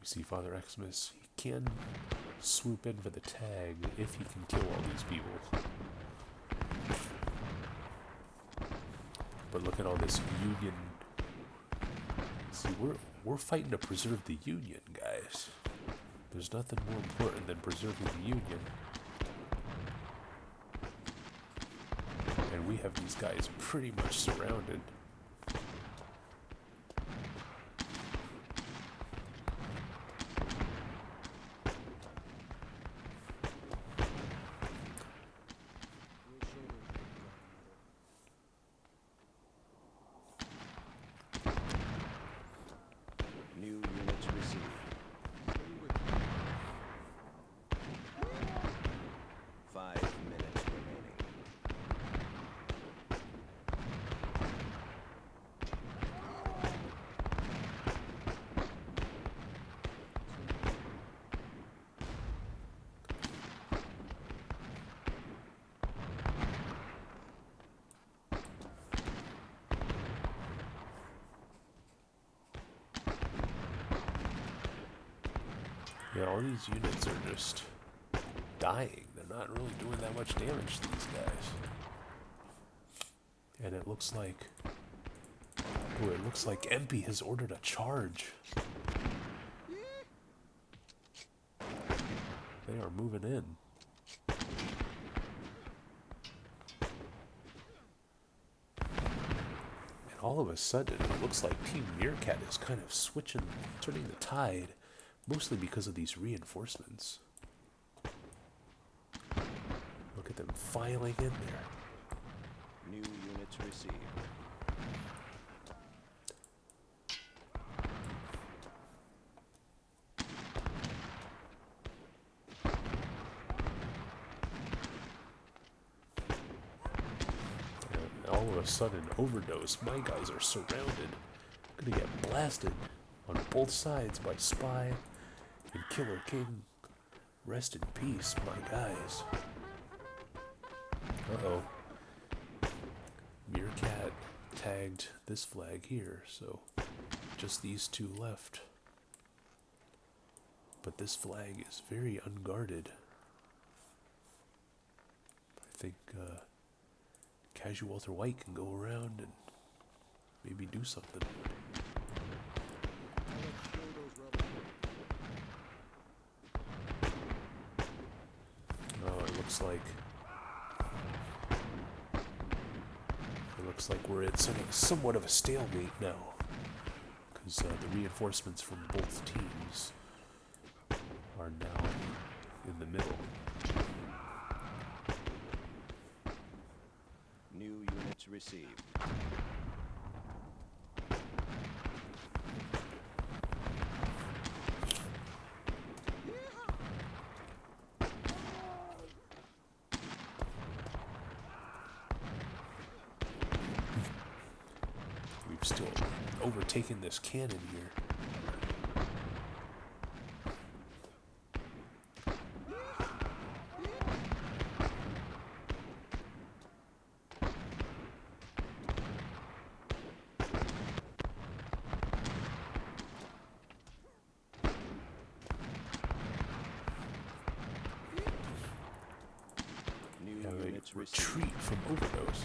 You see Father Xmas, he can swoop in for the tag if he can kill all these people. But look at all this Union. See, we're fighting to preserve the Union, guys. There's nothing more important than preserving the Union. And we have these guys pretty much surrounded. New units received. 5 minutes remaining. Yeah, all these units are just dying. They're not really doing that much damage to these guys. And it looks like... Oh, it looks like MP has ordered a charge. They are moving in. And all of a sudden, it looks like Team Meerkat is kind of switching, turning the tide. Mostly because of these reinforcements. Look at them filing in there. New units received. And all of a sudden, overdose. My guys are surrounded. Gonna get blasted on both sides by Spy and Killer King. Rest in peace, my guys. Uh-oh. Meerkat tagged this flag here, so just these two left. But this flag is very unguarded. I think Casual Walter White can go around and maybe do something. Oh, it looks like we're at somewhat of a stalemate now, because the reinforcements from both teams are now in the middle. New units received. We've still overtaken this cannon here. received. retreat from overdose.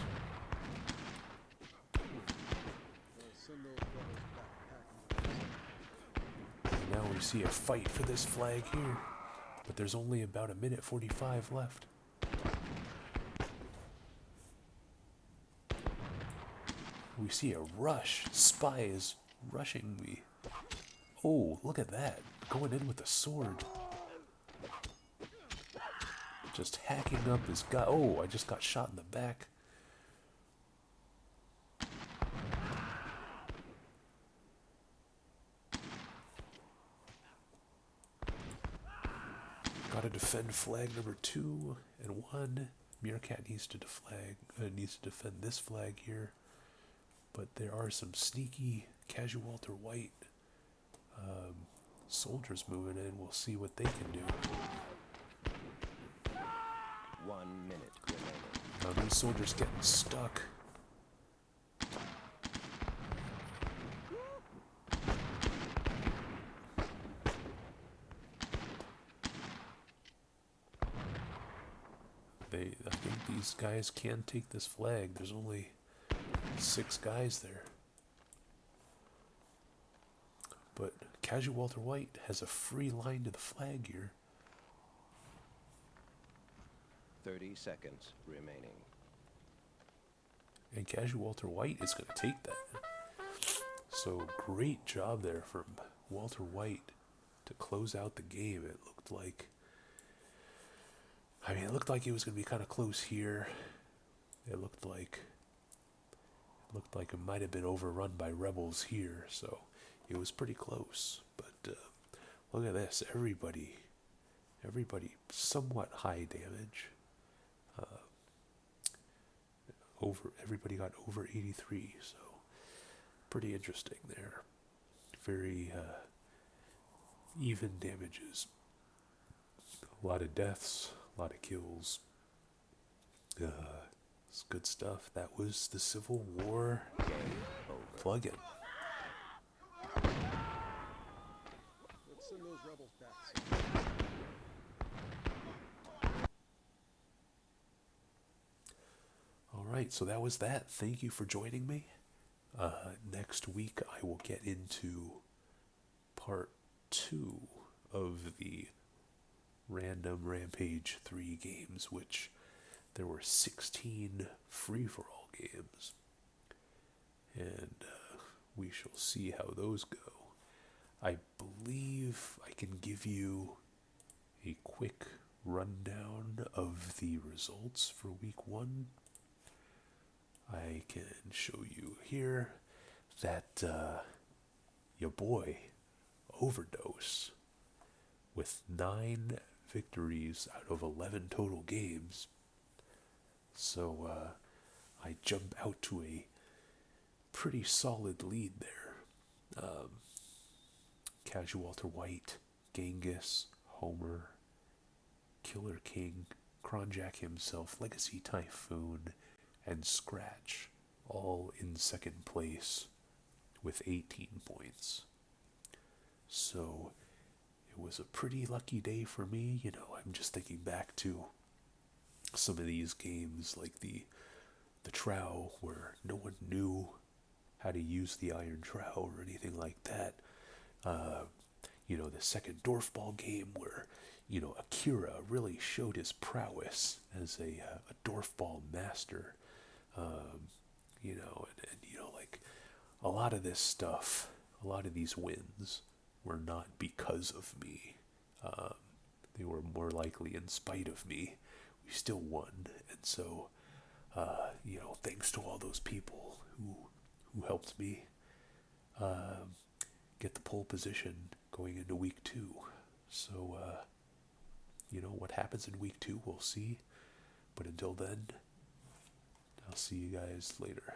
Send those rebels back packing. And now we see a fight for this flag here, but there's only about a minute 45 left. We see a rush. Spy is rushing me. Oh, look at that. Going in with a sword. Just hacking up his guy. Oh, I just got shot in the back. Gotta defend flag number 2 and 1. Meerkat needs to defend this flag here. But there are some sneaky Casualter White soldiers moving in. We'll see what they can do. 1 minute remaining. Now these soldiers getting stuck. I think these guys can take this flag. There's only 6 guys there. But Casualter White has a free line to the flag here. 30 seconds remaining. And Casualter White is going to take that. So great job there from Walter White to close out the game. It looked like it was going to be kind of close here. It looked like it might have been overrun by rebels here, so it was pretty close. But look at this, everybody somewhat high damage. Everybody got over 83, so pretty interesting there. Very even damages. A lot of deaths, a lot of kills. It's good stuff. That was the Civil War Game over. plugin. Let's send those rebels back. Alright, so that was that. Thank you for joining me. Next week I will get into part 2 of the random Rampage 3 games, which there were 16 free-for-all games. And we shall see how those go. I believe I can give you a quick rundown of the results for week 1. I can show you here that your boy Overdose, with 9 victories out of 11 total games. So I jump out to a pretty solid lead there. Casualter White, Genghis, Homer, Killer King, Kronjack himself, Legacy Typhoon, and Scratch, all in second place with 18 points. So it was a pretty lucky day for me. You know, I'm just thinking back to some of these games like the trowel, where no one knew how to use the iron trowel or anything like that. You know, the second Dwarfball game where, you know, Akira really showed his prowess as a Dwarfball master. You know, and you know, like, a lot of this stuff, a lot of these wins were not because of me. They were more likely in spite of me. We still won, and so, you know, thanks to all those people who helped me get the pole position going into week 2. So, you know, what happens in week 2, we'll see. But until then, I'll see you guys later.